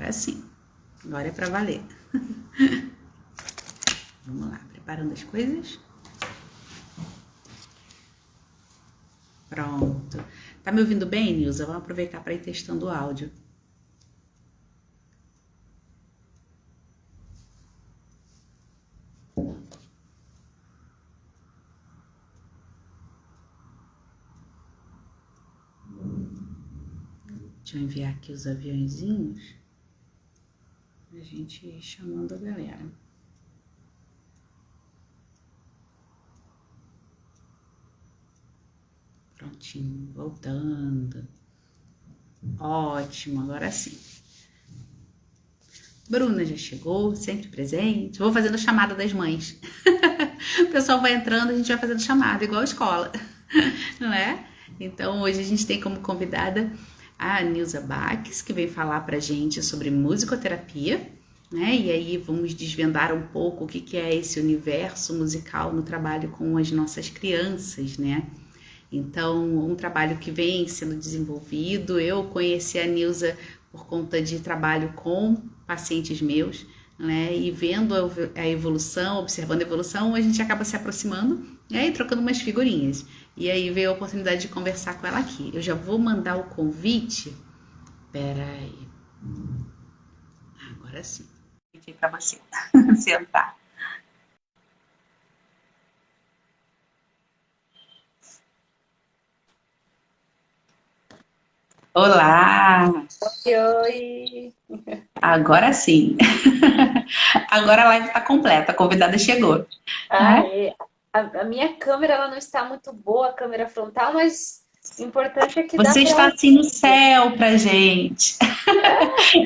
Agora sim. Agora é pra valer. Vamos lá, preparando as coisas. Pronto. Tá me ouvindo bem, Nilza? Vamos aproveitar para ir testando o áudio. Deixa eu enviar aqui os aviãozinhos. A gente ir chamando a galera. Prontinho, voltando. Ótimo, agora sim. Bruna já chegou, sempre presente. Vou fazendo chamada das mães. O pessoal vai entrando, a gente vai fazendo chamada, igual a escola, não é? Então, hoje a gente tem como convidada a Nilza Baques, que veio falar pra gente sobre musicoterapia, né? E aí vamos desvendar um pouco o que é esse universo musical no trabalho com as nossas crianças, né? Então, um trabalho que vem sendo desenvolvido. Eu conheci a Nilza por conta de trabalho com pacientes meus, né? E vendo a evolução, observando a evolução, a gente acaba se aproximando, né? E trocando umas figurinhas. E aí veio a oportunidade de conversar com ela aqui. Eu já vou mandar o convite. Pera aí. Agora sim. Aqui para você sentar. Olá! Oi! Agora sim. Agora a live está completa, a convidada chegou. Né? A minha câmera ela não está muito boa, a câmera frontal, mas o importante é que dá Você para está ouvir. assim no céu pra gente.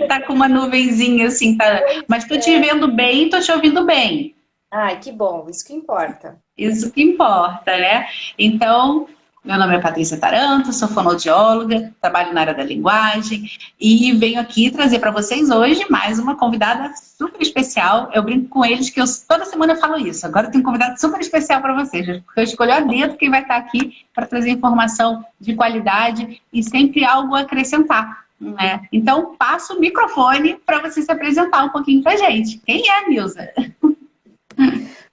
Tá com uma nuvenzinha assim, tá? Pois Mas tô te é. vendo bem, tô te ouvindo bem. Ai, que bom, isso que importa. Isso que importa, né? Então, meu nome é Patrícia Taranto, sou fonoaudióloga, trabalho na área da linguagem e venho aqui trazer para vocês hoje mais uma convidada super especial. Eu brinco com eles que toda semana eu falo isso. Agora eu tenho um convidado super especial para vocês, porque eu escolho a dedo quem vai estar aqui para trazer informação de qualidade e sempre algo a acrescentar. Né? Então, passo o microfone para você se apresentar um pouquinho para a gente. Quem é a Nilza?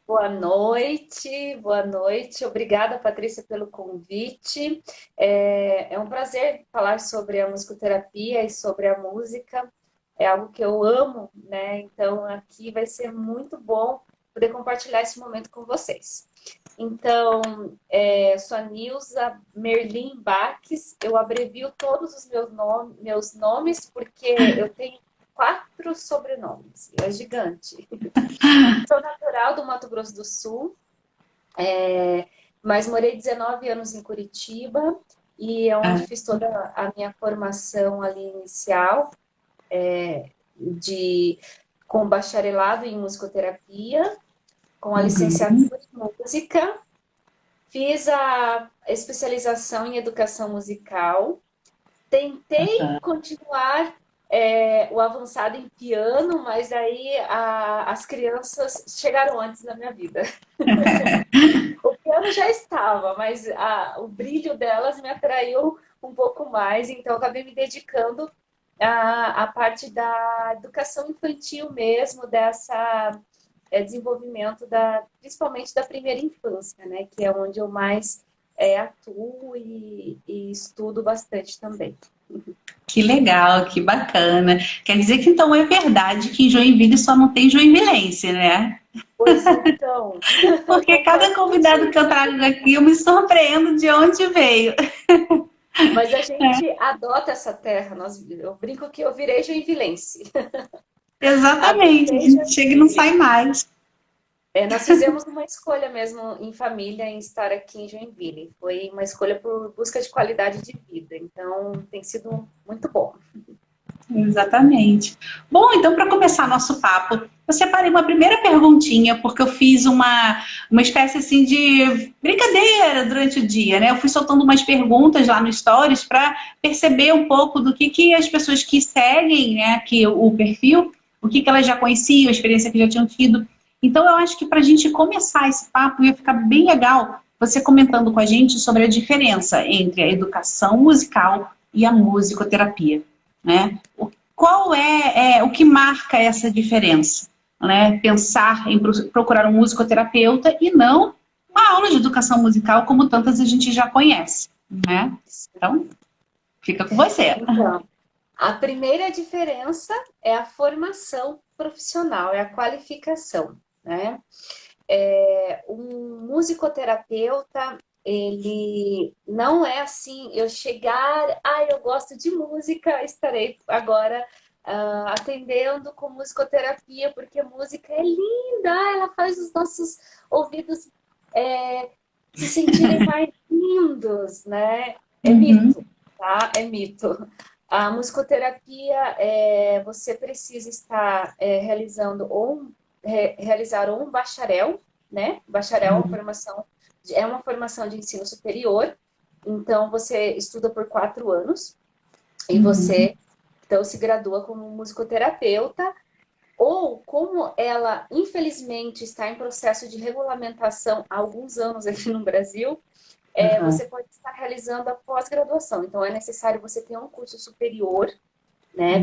Boa noite, boa noite. Obrigada, Patrícia, pelo convite. É um prazer falar sobre a musicoterapia e sobre a música. É algo que eu amo, né? Então, aqui vai ser muito bom poder compartilhar esse momento com vocês. Então, sou a Nilza Merlin Baques. Eu abrevio todos os meus nomes porque eu tenho 4 sobrenomes. É gigante. Sou natural do Mato Grosso do Sul, mas morei 19 anos em Curitiba e é onde fiz toda a minha formação ali inicial, de, com bacharelado em musicoterapia, com a Uhum. licenciatura em música, fiz a especialização em educação musical, tentei continuar o avançado em piano, mas aí as crianças chegaram antes na minha vida. O piano já estava, mas o brilho delas me atraiu um pouco mais, então eu acabei me dedicando à parte da educação infantil mesmo, dessa desenvolvimento principalmente da primeira infância, né? Que é onde eu mais atuo e estudo bastante também. Que legal, que bacana. Quer dizer que então é verdade que em Joinville só não tem joinvilense, né? Pois então, Porque cada concordo convidado que contigo. eu trago aqui, eu me surpreendo de onde veio. Mas a gente adota essa terra. Eu brinco que eu virei joinvilense. Exatamente, a Adotei gente chega e não Joinville. sai mais. Nós fizemos uma escolha mesmo em família em estar aqui em Joinville. Foi uma escolha por busca de qualidade de vida. Então, tem sido muito bom. Exatamente. Bom, então para começar nosso papo, eu separei uma primeira perguntinha, porque eu fiz uma espécie assim de brincadeira durante o dia, né? Eu fui soltando umas perguntas lá no Stories para perceber um pouco do que as pessoas que seguem, né, aqui o perfil, o que elas já conheciam, a experiência que já tinham tido. Então eu acho que para a gente começar esse papo ia ficar bem legal você comentando com a gente sobre a diferença entre a educação musical e a musicoterapia, né? qual é o que marca essa diferença? Né? Pensar em procurar um musicoterapeuta e não uma aula de educação musical como tantas a gente já conhece, né? Então, fica com você. Então, a primeira diferença é a formação profissional, é a qualificação, né? Um musicoterapeuta, ele não é assim, eu chegar, eu gosto de música, estarei agora atendendo com musicoterapia, porque a música é linda, ela faz os nossos ouvidos se sentirem mais lindos, né? É mito, tá? É mito. A musicoterapia, você precisa estar realizar um bacharel, né? Bacharel é uma formação de ensino superior, então você estuda por 4 anos e você então se gradua como musicoterapeuta, ou como ela infelizmente está em processo de regulamentação há alguns anos aqui no Brasil, você pode estar realizando a pós-graduação. Então é necessário você ter um curso superior, né?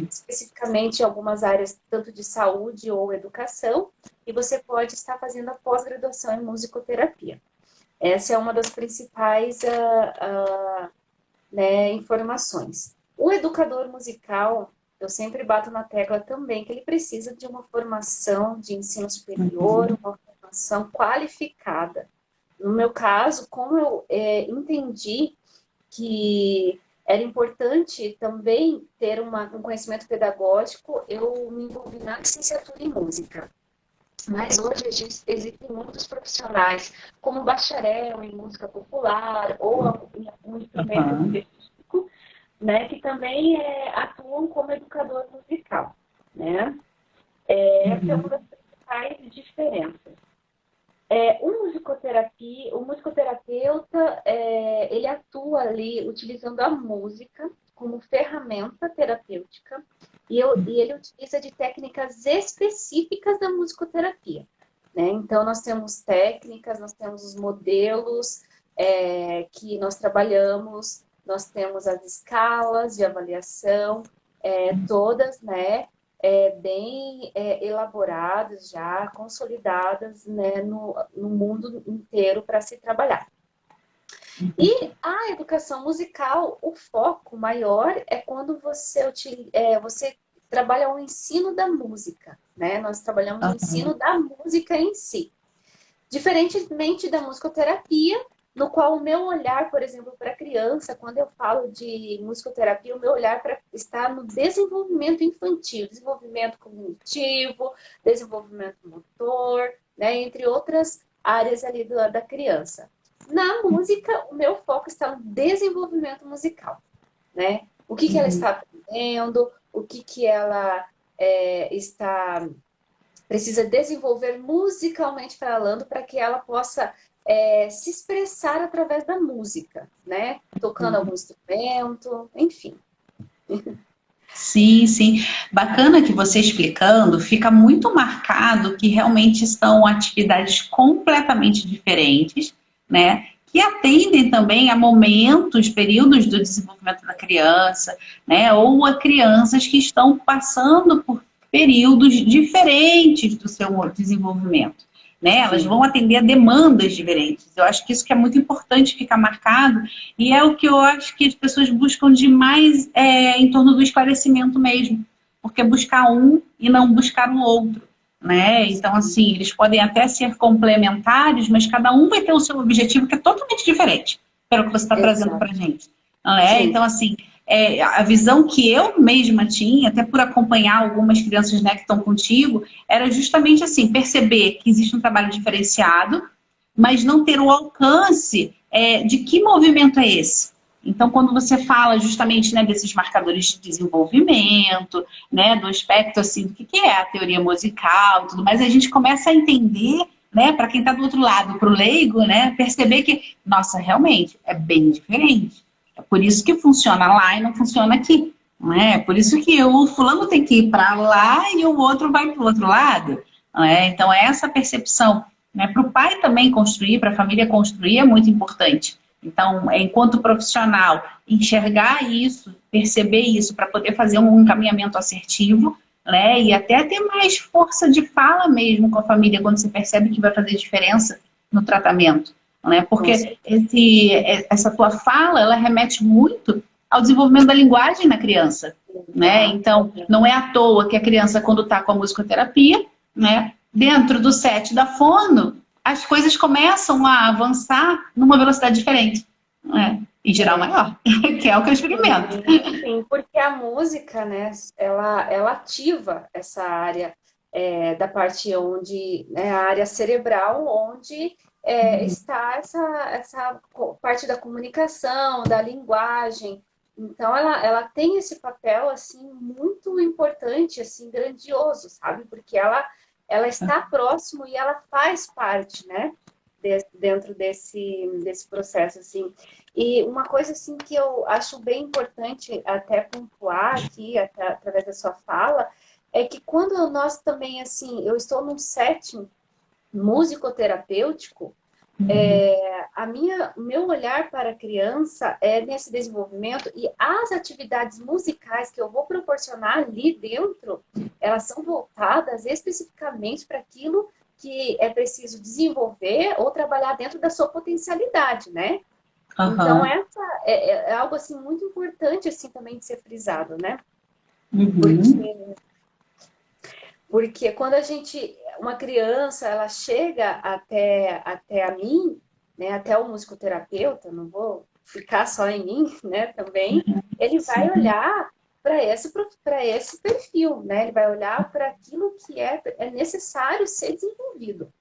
Especificamente em algumas áreas, tanto de saúde ou educação, e você pode estar fazendo a pós-graduação em musicoterapia. Essa é uma das principais né, informações. O educador musical, eu sempre bato na tecla também que ele precisa de uma formação de ensino superior, uma formação qualificada. No meu caso, como eu entendi que era importante também ter um conhecimento pedagógico, eu me envolvi na licenciatura em música. Mas hoje existem muitos profissionais, como bacharel em música popular ou em algum instrumento específico, né, que também atuam como educador musical, né? Essa é uma das principais diferenças. O musicoterapeuta, ele atua ali utilizando a música como ferramenta terapêutica e ele utiliza de técnicas específicas da musicoterapia, né? Então, nós temos técnicas, nós temos os modelos que nós trabalhamos, nós temos as escalas de avaliação, todas, né? Bem elaboradas já, consolidadas, né, no mundo inteiro para se trabalhar. E a educação musical, o foco maior é quando você trabalha o ensino da música, né? Nós trabalhamos o ensino da música em si. Diferentemente da musicoterapia, no qual o meu olhar, por exemplo, para a criança, quando eu falo de musicoterapia, o meu olhar está no desenvolvimento infantil, desenvolvimento cognitivo, desenvolvimento motor, né, entre outras áreas ali da criança. Na música, o meu foco está no desenvolvimento musical, né? O que ela está aprendendo, o que ela precisa desenvolver musicalmente falando para que ela possa se expressar através da música, né? Tocando algum instrumento, enfim. Sim, sim. Bacana que você explicando, fica muito marcado que realmente são atividades completamente diferentes, né? Que atendem também a momentos, períodos do desenvolvimento da criança, né? Ou a crianças que estão passando por períodos diferentes do seu desenvolvimento, né? Elas vão atender a demandas diferentes. Eu acho que isso que é muito importante ficar marcado e é o que eu acho que as pessoas buscam demais em torno do esclarecimento mesmo, porque buscar um e não buscar o outro, né? Então, assim, eles podem até ser complementares, mas cada um vai ter o seu objetivo que é totalmente diferente pelo que você está trazendo para a gente, não é? Então, assim, a visão que eu mesma tinha, até por acompanhar algumas crianças, né, que estão contigo, era justamente assim, perceber que existe um trabalho diferenciado, mas não ter o alcance de que movimento é esse. Então, quando você fala justamente, né, desses marcadores de desenvolvimento, né, do aspecto assim, do que é a teoria musical e tudo mais, a gente começa a entender, né, para quem está do outro lado, para o leigo, né, perceber que, nossa, realmente é bem diferente. É por isso que funciona lá e não funciona aqui. Não é? Por isso que o fulano tem que ir para lá e o outro vai para o outro lado. Não é? Então, essa percepção, né, para o pai também construir, para a família construir, é muito importante. Então, enquanto profissional, enxergar isso, perceber isso para poder fazer um encaminhamento assertivo, né? E até ter mais força de fala mesmo com a família quando você percebe que vai fazer diferença no tratamento, né? Porque essa tua fala, ela remete muito ao desenvolvimento da linguagem na criança, né? Então, não é à toa que a criança, quando está com a musicoterapia, né, dentro do set da fono, as coisas começam a avançar numa velocidade diferente, né? Em geral maior, que é o que eu experimento. Sim, porque a música, né, ela ativa essa área da parte onde, né, a área cerebral, onde está essa parte da comunicação, da linguagem. Então, ela tem esse papel, assim, muito importante, assim, grandioso, sabe? Porque ela está próximo e ela faz parte, né, dentro desse processo, assim. E uma coisa assim que eu acho bem importante até pontuar aqui, até, através da sua fala, é que quando nós também, assim, eu estou num setting musicoterapêutico, meu olhar para a criança é nesse desenvolvimento e as atividades musicais que eu vou proporcionar ali dentro, elas são voltadas especificamente para aquilo que é preciso desenvolver ou trabalhar dentro da sua potencialidade, né? Então, essa é algo, assim, muito importante, assim, também de ser frisado, né? Porque quando uma criança, ela chega até a mim, né, até o musicoterapeuta, não vou ficar só em mim, né, também, ele vai olhar para esse perfil, né? Ele vai olhar para aquilo que é necessário ser desenvolvido.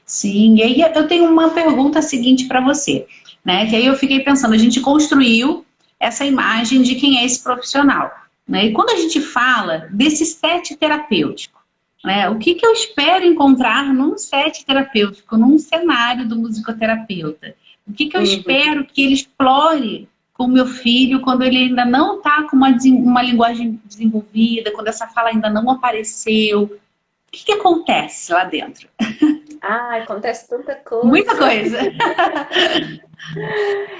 Sim, e aí eu tenho uma pergunta seguinte para você, né? Que aí eu fiquei pensando, a gente construiu essa imagem de quem é esse profissional, né? E quando a gente fala desse set terapêutico, né? O que eu espero encontrar num set terapêutico, num cenário do musicoterapeuta? O que eu espero que ele explore com o meu filho quando ele ainda não está com uma linguagem desenvolvida, quando essa fala ainda não apareceu? O que acontece lá dentro? Ah, acontece tanta coisa. Muita coisa.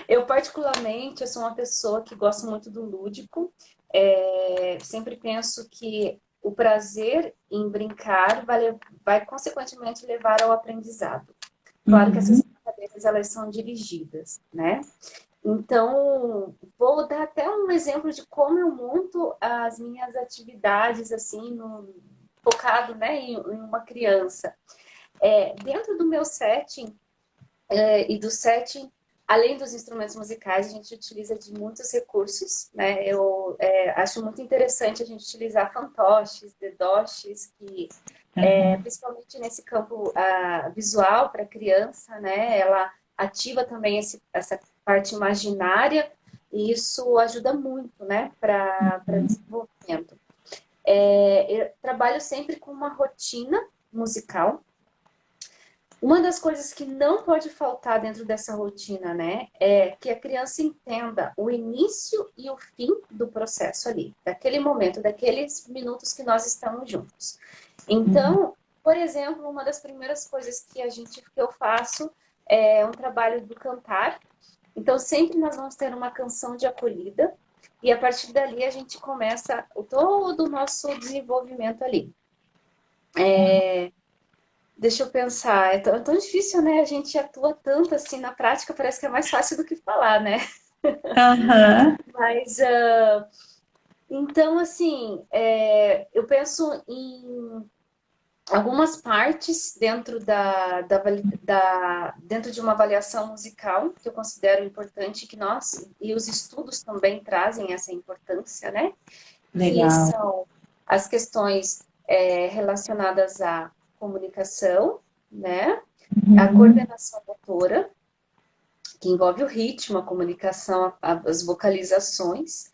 Eu, particularmente, eu sou uma pessoa que gosta muito do lúdico. Sempre penso que o prazer em brincar vai consequentemente levar ao aprendizado. Claro que essas brincadeiras, elas são dirigidas, né? Então, vou dar até um exemplo de como eu monto as minhas atividades, assim, focado, né, em uma criança. Dentro do meu setting e do setting, além dos instrumentos musicais, a gente utiliza de muitos recursos, né? Eu acho muito interessante a gente utilizar fantoches, dedoches, que principalmente nesse campo visual para criança, né? Ela ativa também essa parte imaginária e isso ajuda muito, né? Para desenvolvimento. Eu trabalho sempre com uma rotina musical. Uma das coisas que não pode faltar dentro dessa rotina, né, é que a criança entenda o início e o fim do processo ali, daquele momento, daqueles minutos que nós estamos juntos. Então, por exemplo, uma das primeiras coisas que eu faço é um trabalho do cantar. Então, sempre nós vamos ter uma canção de acolhida e a partir dali a gente começa todo o nosso desenvolvimento ali. Deixa eu pensar, é tão difícil, né? A gente atua tanto assim na prática, parece que é mais fácil do que falar, né? Mas, então, assim, eu penso em algumas partes dentro dentro de uma avaliação musical, que eu considero importante, e os estudos também trazem essa importância, né? Legal. Que são as questões relacionadas à comunicação, né? A coordenação motora, que envolve o ritmo, a comunicação, as vocalizações,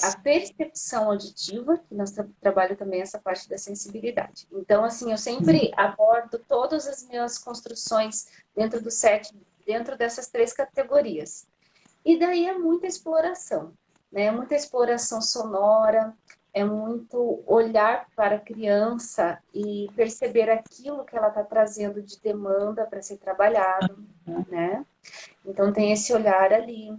a percepção auditiva, que nós trabalhamos também essa parte da sensibilidade. Então, assim, eu sempre abordo todas as minhas construções dentro do set, dentro dessas 3 categorias. E daí é muita exploração, né? Muita exploração sonora, é muito olhar para a criança e perceber aquilo que ela está trazendo de demanda para ser trabalhado, né? Então tem esse olhar ali.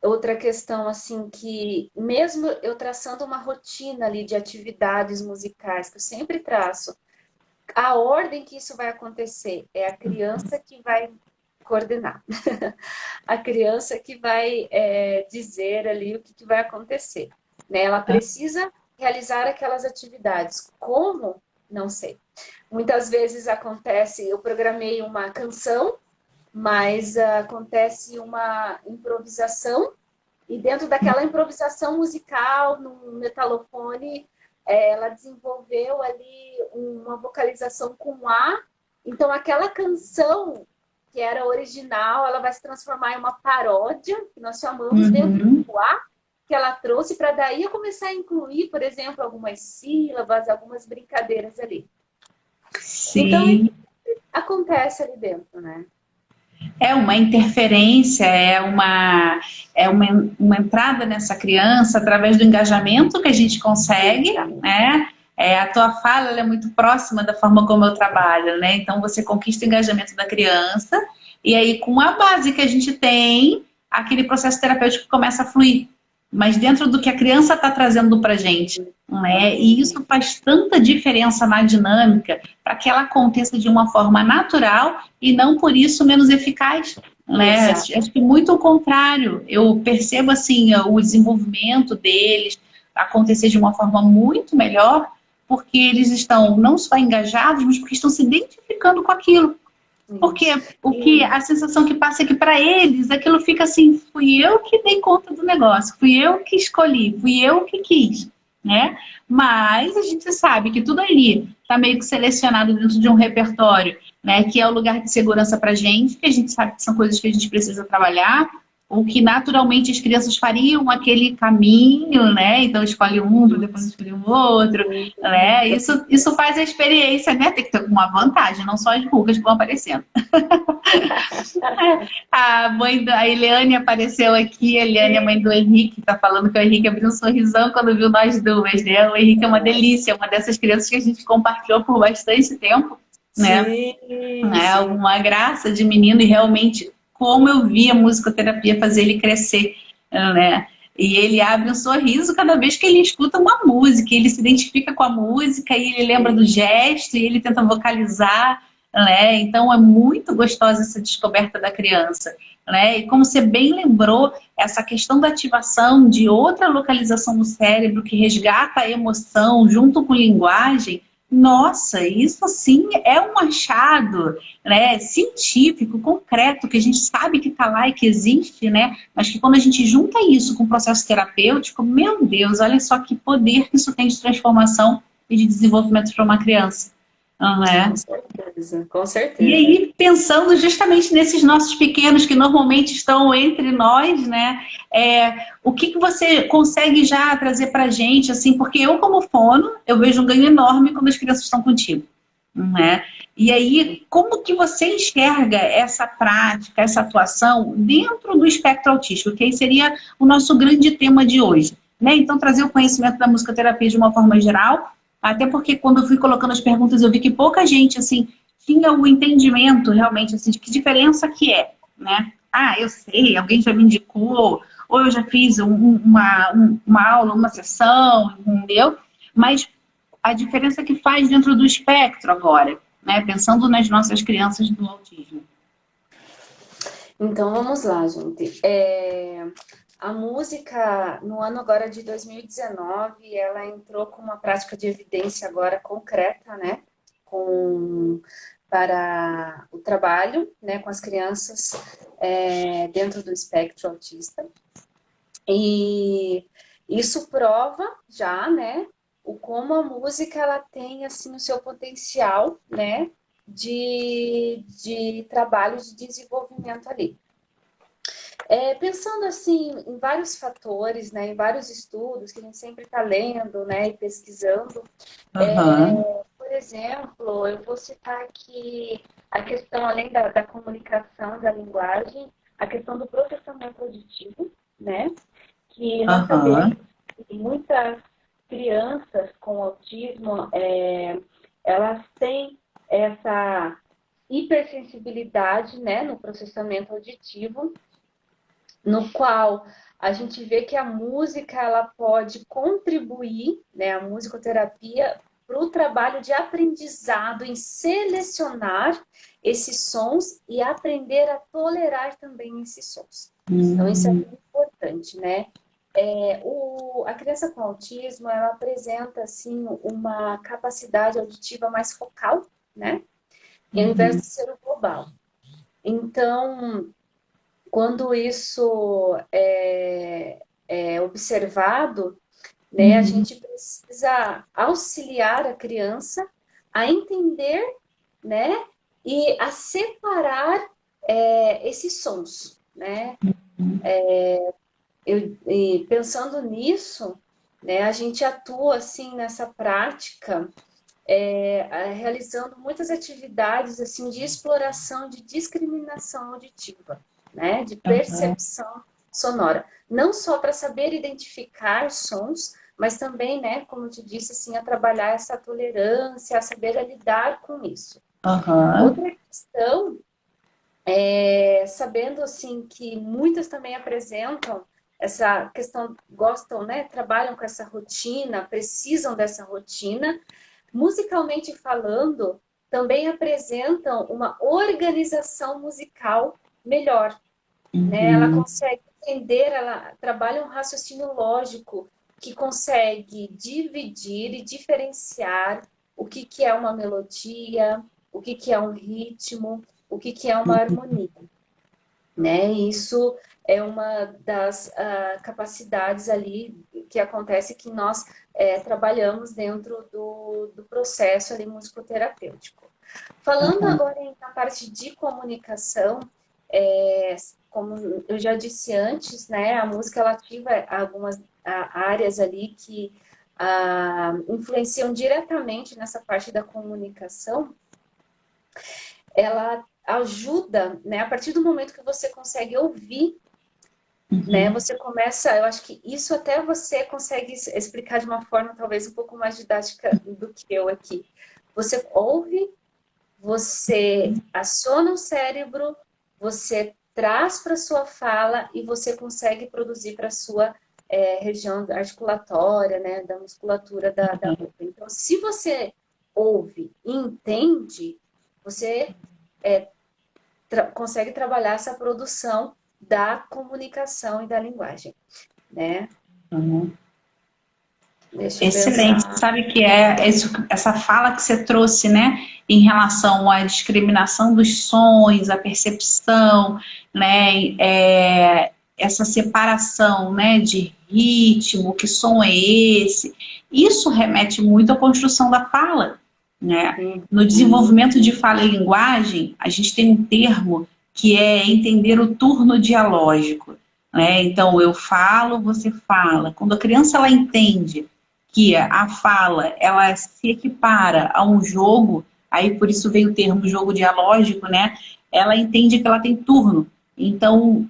Outra questão, assim, que mesmo eu traçando uma rotina ali de atividades musicais, que eu sempre traço, a ordem que isso vai acontecer é a criança que vai coordenar, a criança que vai dizer ali o que vai acontecer, né? Ela precisa realizar aquelas atividades. Como? Não sei. Muitas vezes acontece, eu programei uma canção, mas acontece uma improvisação e dentro daquela improvisação musical, no metalofone, ela desenvolveu ali uma vocalização com A. Então, aquela canção que era original, ela vai se transformar em uma paródia, que nós chamamos dentro do A, que ela trouxe, para daí eu começar a incluir, por exemplo, algumas sílabas, algumas brincadeiras ali. Então, Sim. acontece ali dentro, né? É uma interferência, uma entrada nessa criança através do engajamento que a gente consegue, né? A tua fala ela é muito próxima da forma como eu trabalho, né? Então você conquista o engajamento da criança e aí com a base que a gente tem, aquele processo terapêutico começa a fluir. Mas dentro do que a criança está trazendo para a gente, né? E isso faz tanta diferença na dinâmica para que ela aconteça de uma forma natural e não por isso menos eficaz, né? Acho que muito o contrário. Eu percebo assim o desenvolvimento deles acontecer de uma forma muito melhor porque eles estão não só engajados, mas porque estão se identificando com aquilo. Porque a sensação que passa é que para eles aquilo fica assim, fui eu que dei conta do negócio, fui eu que escolhi, fui eu que quis, né? Mas a gente sabe que tudo ali está meio que selecionado dentro de um repertório, né? Que é o lugar de segurança para a gente, que a gente sabe que são coisas que a gente precisa trabalhar, ou que naturalmente as crianças fariam aquele caminho, né? Então escolhe um, depois escolhe o outro, né? Isso faz a experiência, né? Tem que ter uma vantagem, não só as rugas que vão aparecendo. A Eliane apareceu aqui, a Eliane é mãe do Henrique, tá falando que o Henrique abriu um sorrisão quando viu nós duas, né? O Henrique é uma delícia, uma dessas crianças que a gente compartilhou por bastante tempo, né? É uma graça de menino e realmente como eu vi a musicoterapia fazer ele crescer, né? E ele abre um sorriso cada vez que ele escuta uma música, ele se identifica com a música e ele lembra do gesto e ele tenta vocalizar, né? Então é muito gostosa essa descoberta da criança, né? E como você bem lembrou, essa questão da ativação de outra localização no cérebro que resgata a emoção junto com linguagem, nossa, isso sim é um achado, né, científico, concreto, que a gente sabe que está lá e que existe, né? Mas que quando a gente junta isso com o processo terapêutico, meu Deus, olha só que poder que isso tem de transformação e de desenvolvimento para uma criança. Com certeza, com certeza. E aí, pensando justamente nesses nossos pequenos que normalmente estão entre nós, né? O que você consegue já trazer para a gente, assim, porque eu como fono, eu vejo um ganho enorme quando as crianças estão contigo, né? E aí, como que você enxerga essa prática, essa atuação dentro do espectro autístico, que aí seria o nosso grande tema de hoje, né? Então, trazer o conhecimento da musicoterapia de uma forma geral, até porque quando eu fui colocando as perguntas, eu vi que pouca gente, assim, tinha o entendimento realmente assim, de que diferença que é, né? Ah, eu sei, alguém já me indicou, ou eu já fiz uma aula, uma sessão, entendeu? Mas a diferença que faz dentro do espectro agora, né? Pensando nas nossas crianças do autismo. Então vamos lá, gente. A música, no ano agora de 2019, ela entrou com uma prática de evidência agora concreta, né? Para o trabalho, né, com as crianças dentro do espectro autista. E isso prova já, né, o como a música ela tem assim o seu potencial, né, de trabalho de desenvolvimento ali. Pensando assim em vários fatores, né, em vários estudos que a gente sempre está lendo, né, e pesquisando. Por exemplo, eu vou citar aqui a questão, além da comunicação, da linguagem, a questão do processamento auditivo, né? Que nós sabemos que muitas crianças com autismo, elas têm essa hipersensibilidade, né, no processamento auditivo, no qual a gente vê que a música ela pode contribuir, né, a musicoterapia, para o trabalho de aprendizado em selecionar esses sons e aprender a tolerar também esses sons. Então, isso é muito importante, né? A criança com autismo, ela apresenta, assim, uma capacidade auditiva mais focal, né? Ao invés de ser o global. Então, quando isso é observado, né, a gente precisa auxiliar a criança a entender, né, e a separar esses sons, né? E pensando nisso, né, a gente atua assim nessa prática, realizando muitas atividades assim de exploração de discriminação auditiva, né, de percepção sonora, não só para saber identificar sons, mas também, né, como eu te disse, assim, a trabalhar essa tolerância, a saber lidar com isso. Outra questão sabendo assim que muitas também apresentam essa questão, gostam, né, trabalham com essa rotina, precisam dessa rotina, musicalmente falando, também apresentam uma organização musical melhor, né? Ela consegue entender, ela trabalha um raciocínio lógico que consegue dividir e diferenciar o que é uma melodia, o que é um ritmo, o que é uma harmonia, né? Isso é uma das capacidades ali que acontece que nós trabalhamos dentro do processo ali musicoterapêutico. Falando agora na parte de comunicação, como eu já disse antes, né, a música ela ativa algumas áreas ali que influenciam diretamente nessa parte da comunicação. Ela ajuda, né, a partir do momento que você consegue ouvir, né, você começa, eu acho que isso até você consegue explicar de uma forma talvez um pouco mais didática do que eu aqui. Você ouve, você aciona o cérebro, você traz para a sua fala e você consegue produzir para a sua região articulatória, né, da musculatura da boca. Então, se você ouve e entende, você consegue trabalhar essa produção da comunicação e da linguagem, né? Excelente. Você sabe que essa fala que você trouxe, né, em relação à discriminação dos sons, a percepção, né, essa separação, né, de ritmo, que som é esse, isso remete muito à construção da fala, né? No desenvolvimento de fala e linguagem, a gente tem um termo que é entender o turno dialógico, né? Então, eu falo, você fala. Quando a criança ela entende que a fala ela se equipara a um jogo, aí por isso veio o termo jogo dialógico, né? Ela entende que ela tem turno. Então,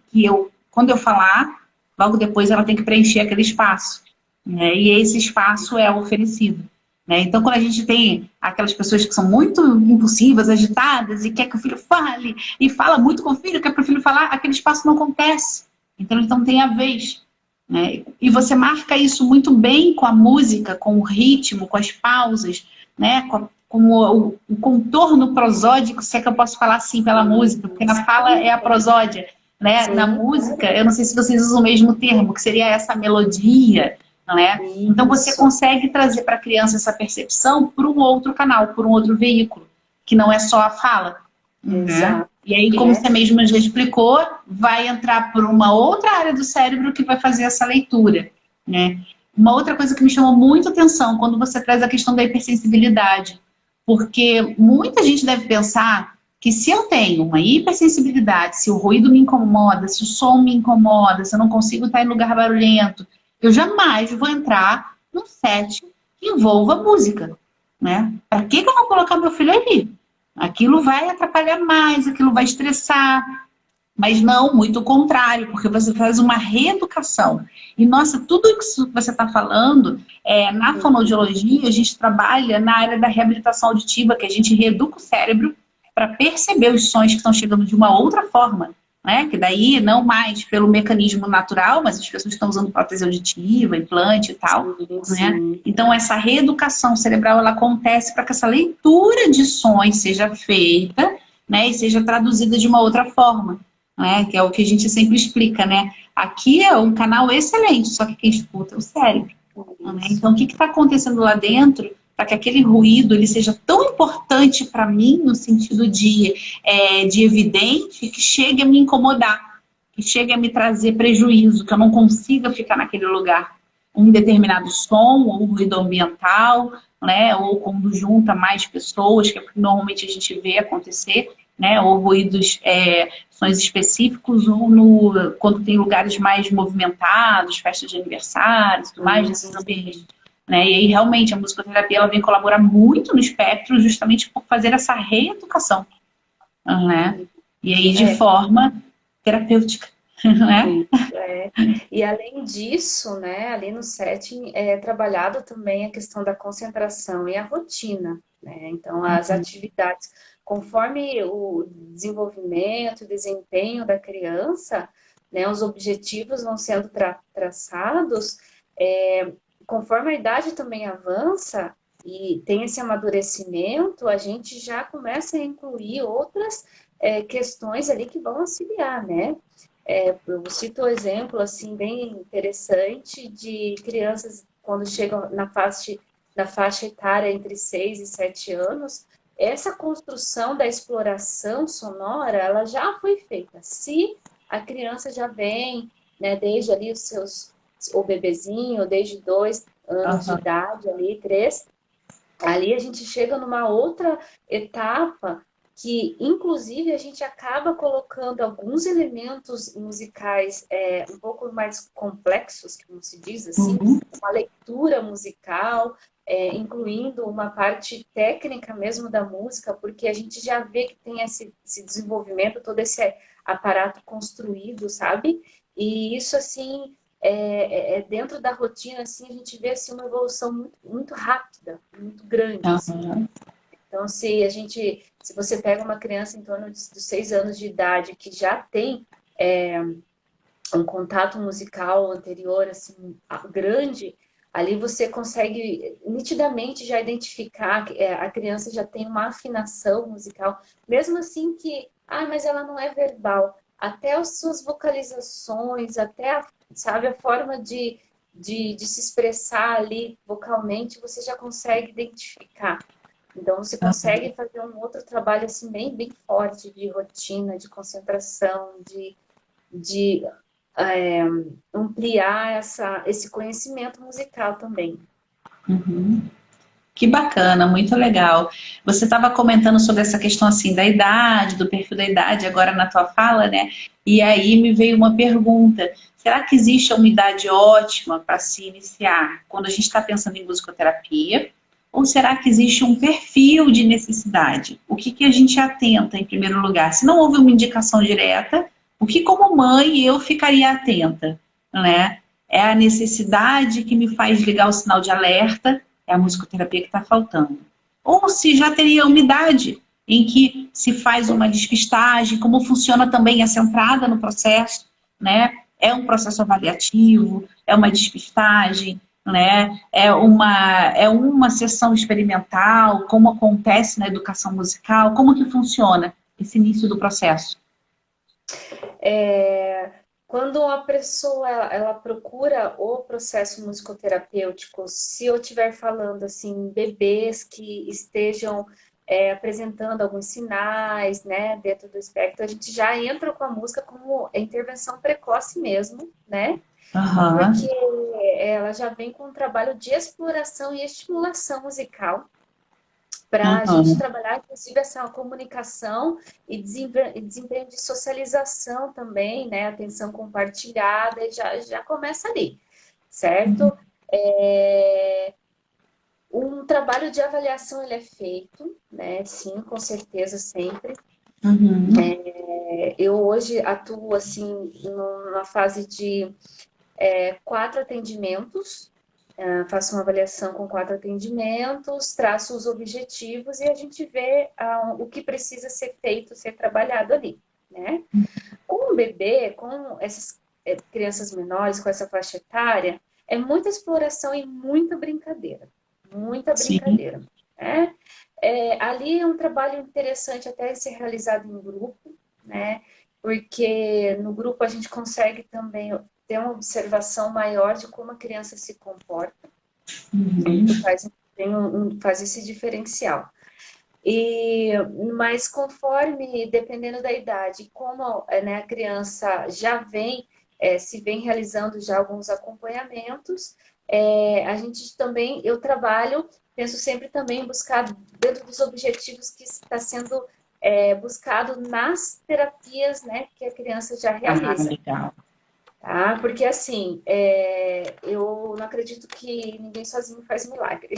quando eu falar, logo depois ela tem que preencher aquele espaço, né? E esse espaço é oferecido, né? Então, quando a gente tem aquelas pessoas que são muito impulsivas, agitadas, e quer que o filho fale, e fala muito com o filho, quer para o filho falar, aquele espaço não acontece. Então, ele não tem a vez, né? E você marca isso muito bem com a música, com o ritmo, com as pausas, né? Com o contorno prosódico, se é que eu posso falar assim pela música, porque na fala é a prosódia, né? Na música, eu não sei se vocês usam o mesmo termo, que seria essa melodia, né? Então você consegue trazer para a criança essa percepção por um outro canal, por um outro veículo, que não é só a fala. Exato. E aí, como você mesmo já explicou, vai entrar por uma outra área do cérebro que vai fazer essa leitura, né? Uma outra coisa que me chamou muito atenção quando você traz a questão da hipersensibilidade, porque muita gente deve pensar que se eu tenho uma hipersensibilidade, se o ruído me incomoda, se o som me incomoda, se eu não consigo estar em lugar barulhento, eu jamais vou entrar num set que envolva música, né? Para que eu vou colocar meu filho ali? Aquilo vai atrapalhar mais, aquilo vai estressar. Mas não, muito o contrário, porque você faz uma reeducação. E, nossa, tudo isso que você está falando, na fonoaudiologia, a gente trabalha na área da reabilitação auditiva, que a gente reeduca o cérebro para perceber os sons que estão chegando de uma outra forma, né? Que daí não mais pelo mecanismo natural, mas as pessoas estão usando prótese auditiva, implante e tal, Sim, né? sim. Então essa reeducação cerebral ela acontece para que essa leitura de sons seja feita, né? E seja traduzida de uma outra forma, né? Que é o que a gente sempre explica, né? Aqui é um canal excelente, só que quem escuta é o cérebro. Né? Isso. Então, o que está acontecendo lá dentro para que aquele ruído ele seja tão importante para mim, no sentido de evidente, que chegue a me incomodar, que chegue a me trazer prejuízo, que eu não consiga ficar naquele lugar. Um determinado som, ou ruído ambiental, né? Ou quando junta mais pessoas, que é o que normalmente a gente vê acontecer, né? Ou ruídos, sons específicos, ou quando tem lugares mais movimentados, festas de aniversário, tudo mais, nesses ambientes. Né? E aí, realmente, a musicoterapia ela vem colaborar muito no espectro, justamente por fazer essa reeducação, né? E aí, de forma terapêutica, né? É. E além disso, né, ali no setting é trabalhado também a questão da concentração e a rotina, né? Então, as atividades, conforme o desenvolvimento, o desempenho da criança, né, os objetivos vão sendo traçados, conforme a idade também avança e tem esse amadurecimento, a gente já começa a incluir outras questões ali que vão auxiliar, né? Eu cito um exemplo assim bem interessante de crianças quando chegam na faixa etária entre 6 e 7 anos, essa construção da exploração sonora, ela já foi feita. Se a criança já vem, né, desde ali o bebezinho, desde 2 anos de idade, ali, 3, ali a gente chega numa outra etapa que, inclusive, a gente acaba colocando alguns elementos musicais um pouco mais complexos, como se diz assim, uma leitura musical, incluindo uma parte técnica mesmo da música, porque a gente já vê que tem esse desenvolvimento, todo esse aparato construído, sabe? E isso, assim, dentro da rotina, assim, a gente vê assim, uma evolução muito, muito rápida, muito grande, assim. Então, se você pega uma criança em torno dos 6 anos de idade que já tem um contato musical anterior, assim, grande, ali você consegue nitidamente já identificar que a criança já tem uma afinação musical, mesmo assim mas ela não é verbal. Até as suas vocalizações, sabe, a forma de se expressar ali vocalmente, você já consegue identificar. Então, você consegue fazer um outro trabalho assim bem, bem forte de rotina, de concentração, de ampliar esse conhecimento musical também. Que bacana, muito legal. Você estava comentando sobre essa questão assim da idade, do perfil da idade, agora na tua fala, né? E aí me veio uma pergunta: será que existe uma idade ótima para se iniciar quando a gente está pensando em musicoterapia? Ou será que existe um perfil de necessidade? O que a gente atenta em primeiro lugar? Se não houve uma indicação direta, o que como mãe eu ficaria atenta, né? É a necessidade que me faz ligar o sinal de alerta, é a musicoterapia que está faltando. Ou se já teria uma idade em que se faz uma despistagem, como funciona também essa entrada no processo, né? É um processo avaliativo, é uma despistagem, né? É uma sessão experimental, como acontece na educação musical, como que funciona esse início do processo? Quando uma pessoa ela procura o processo musicoterapêutico, se eu estiver falando assim, bebês que estejam apresentando alguns sinais, né, dentro do espectro, a gente já entra com a música como intervenção precoce mesmo, né? Porque ela já vem com um trabalho de exploração e estimulação musical para a gente trabalhar, inclusive, essa comunicação e desempenho de socialização também, né? Atenção compartilhada, e já começa ali, certo? Um trabalho de avaliação ele é feito, né? Sim, com certeza, sempre. Eu hoje atuo, assim, numa fase de 4 atendimentos, faço uma avaliação com 4 atendimentos, traço os objetivos e a gente vê o que precisa ser feito, ser trabalhado ali, né? Com bebê, com essas crianças menores, com essa faixa etária, é muita exploração e muita brincadeira. Muita Sim. brincadeira. Né? Ali é um trabalho interessante até ser realizado em grupo, né? Porque no grupo a gente consegue também ter uma observação maior de como a criança se comporta. Uhum. Faz esse diferencial. Mas conforme, dependendo da idade, como né, a criança já se vem realizando já alguns acompanhamentos, a gente também, penso sempre também em buscar dentro dos objetivos que está sendo buscado nas terapias, né, que a criança já realiza. Legal. Tá? Porque assim, eu não acredito que ninguém sozinho faz milagre.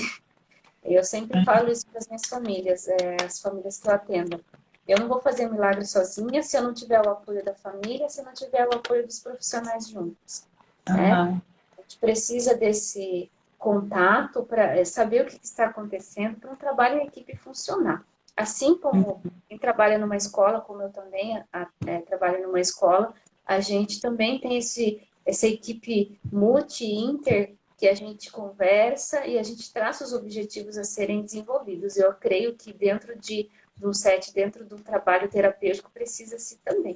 Eu sempre falo isso para as minhas famílias, as famílias que eu atendo. Eu não vou fazer milagre sozinha se eu não tiver o apoio da família, se eu não tiver o apoio dos profissionais juntos. Né? A gente precisa desse contato para saber o que está acontecendo para um trabalho em equipe funcionar. Assim como quem trabalha numa escola, como eu também trabalho numa escola, a gente também tem essa equipe multi-inter que a gente conversa e a gente traça os objetivos a serem desenvolvidos. Eu creio que dentro de um set, dentro de um trabalho terapêutico, precisa-se também.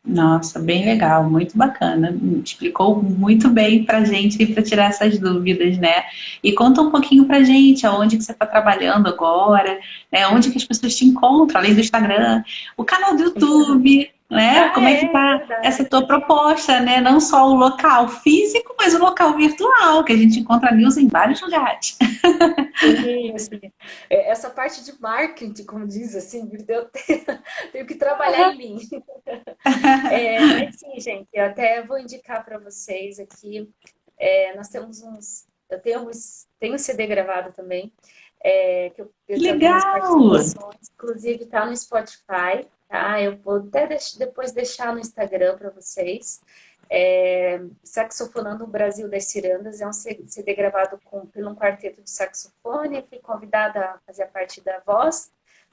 Nossa, bem legal, muito bacana. Explicou muito bem pra gente para tirar essas dúvidas, né? E conta um pouquinho pra gente aonde que você está trabalhando agora, né? Onde que as pessoas te encontram, além do Instagram, o canal do YouTube, né? Como é que tá essa tua proposta, né? Não só o local físico, mas o local virtual, que a gente encontra news em vários lugares. Sim. Essa parte de marketing, como diz assim, eu tenho que trabalhar em mim. Mas sim, gente, eu até vou indicar para vocês aqui. Nós temos eu tenho um CD gravado também, que eu fiz algumas participações, inclusive está no Spotify, tá? Eu vou até depois deixar no Instagram para vocês. Saxofonando o Brasil das Cirandas é um CD gravado por um quarteto de saxofone. Eu fui convidada a fazer a parte da voz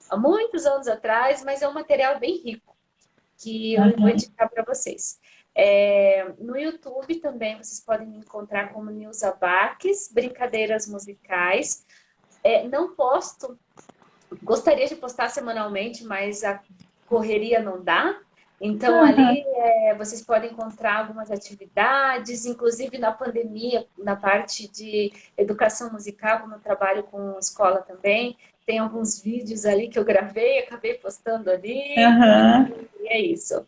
há muitos anos atrás, mas é um material bem rico que eu vou indicar para vocês. No YouTube também vocês podem me encontrar como Nilza Baques, Brincadeiras Musicais. Não posto, gostaria de postar semanalmente, mas a correria não dá. Então, ali vocês podem encontrar algumas atividades, inclusive na pandemia, na parte de educação musical, como eu trabalho com escola também, tem alguns vídeos ali que eu gravei, acabei postando ali, e é isso.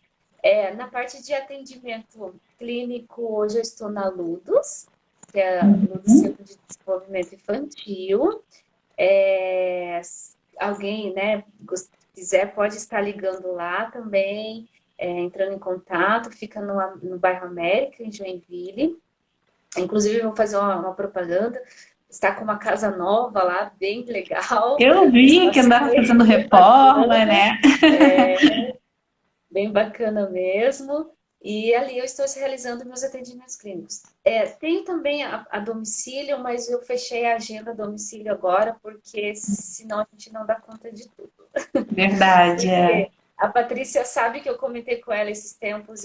Na parte de atendimento clínico, hoje eu estou na Ludus, que é no Centro de Desenvolvimento Infantil. Alguém, né, quiser, pode estar ligando lá também, entrando em contato, fica no bairro América, em Joinville. Inclusive, vou fazer uma propaganda, está com uma casa nova lá, bem legal. Eu vi que andava fazendo reforma, né? Bem bacana mesmo. E ali eu estou realizando meus atendimentos clínicos. Tenho também a domicílio, mas eu fechei a agenda a domicílio agora, porque senão a gente não dá conta de tudo. Verdade, A Patrícia sabe que eu comentei com ela esses tempos,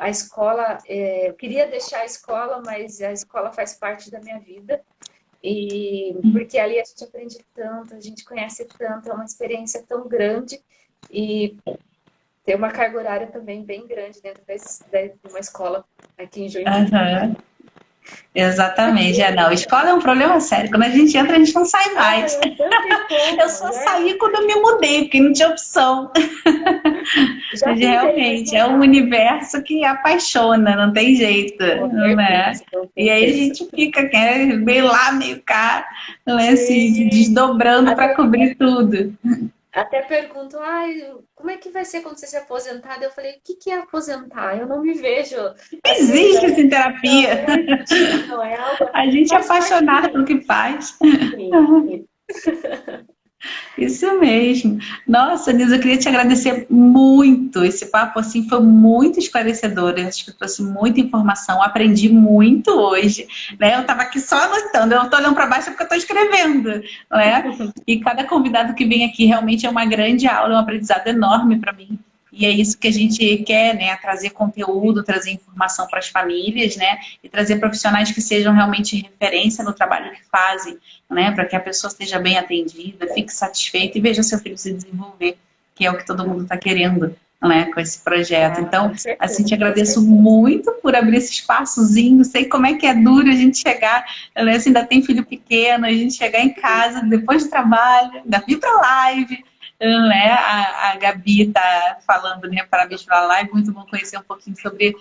a escola, eu queria deixar a escola, mas a escola faz parte da minha vida. E porque ali a gente aprende tanto, a gente conhece tanto, é uma experiência tão grande e tem uma carga horária também bem grande dentro de uma escola aqui em Joinville. Exatamente, não. Escola é um problema sério. Quando a gente entra, a gente não sai mais. Eu só saí quando eu me mudei, porque não tinha opção. Mas realmente, é um universo que apaixona, não tem jeito, não é? E aí a gente fica, meio lá, meio cá, não é assim, desdobrando para cobrir tudo. Até perguntam, como é que vai ser quando você se aposentar? Eu falei, o que é aposentar? Eu não me vejo. Existe essa em terapia. Não, é algo... A gente é apaixonada pelo que faz. Sim. Isso mesmo. Nossa, Nilza, eu queria te agradecer muito. Esse papo assim foi muito esclarecedor. Eu acho que trouxe muita informação. Aprendi muito hoje, né? Eu estava aqui só anotando. Eu estou olhando para baixo porque eu estou escrevendo, né? E cada convidado que vem aqui realmente é uma grande aula, um aprendizado enorme para mim. e é isso que a gente quer, né? Trazer conteúdo, trazer informação para as famílias, né? E trazer profissionais que sejam realmente referência no trabalho que fazem, né? Para que a pessoa esteja bem atendida, fique satisfeita e veja seu filho se desenvolver, que é o que todo mundo está querendo, né? Com esse projeto. Então, Com certeza, assim, te com agradeço certeza. muito por abrir esse espaçozinho. Sei como é que é duro a gente chegar, né? Assim, ainda tem filho pequeno, a gente chegar em casa depois do trabalho, ainda vir para live, né? A Gabi está falando, né? Parabéns pela live, muito bom conhecer um pouquinho sobre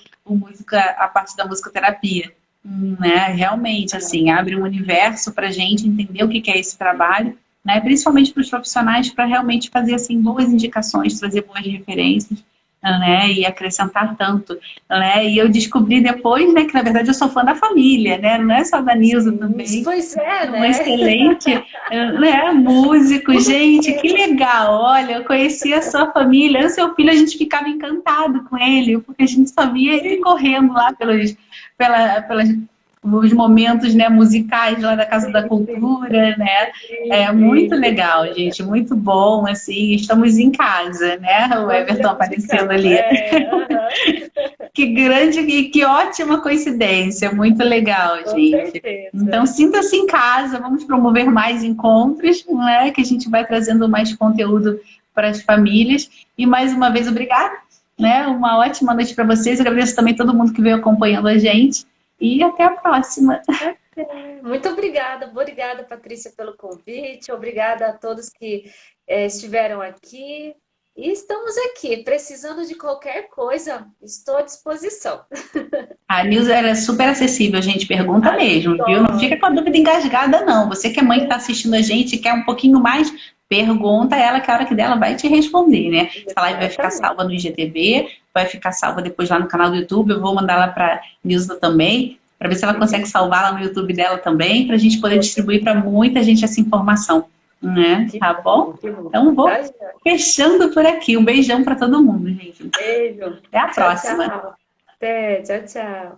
a parte da musicoterapia. Né? Realmente, assim, abre um universo para a gente entender o que é esse trabalho, né? Principalmente para os profissionais, para realmente fazer assim, boas indicações, trazer boas referências, né? E acrescentar tanto, né? E eu descobri depois, né, que na verdade eu sou fã da família, né? Não é só da Nilza também. Pois é, Um né? excelente, né, músico. Gente, que legal. Olha, eu conheci a sua família. O seu filho, a gente ficava encantado com ele, porque a gente só via ele correndo lá pelas os momentos, né, musicais lá da Casa da Cultura, né? É muito legal, gente, muito bom, assim, estamos em casa, né? O Everton aparecendo ali. Que grande e que ótima coincidência, muito legal, Com gente. Então, certeza. sinta-se em casa, vamos promover mais encontros, né? Que a gente vai trazendo mais conteúdo para as famílias. E mais uma vez, obrigada, né? Uma ótima noite para vocês. Agradeço também todo mundo que veio acompanhando a gente. E até a próxima. Muito obrigada, Patrícia, pelo convite. Obrigada a todos que estiveram aqui. E estamos aqui, precisando de qualquer coisa, estou à disposição. A Nilza era super acessível, gente. Pergunta mesmo, viu? Não fica com a dúvida engasgada, não. Você que é mãe que está assistindo a gente e quer um pouquinho mais, pergunta ela que a hora que dela vai te responder, né? Essa live vai ficar salva no IGTV, vai ficar salva depois lá no canal do YouTube. Eu vou mandar lá para Nilza também, para ver se ela consegue salvar lá no YouTube dela também, para a gente poder distribuir para muita gente essa informação, né? Tá bom? Então vou fechando por aqui. Um beijão para todo mundo, gente. Beijo. Até a próxima. Tchau. Até, tchau.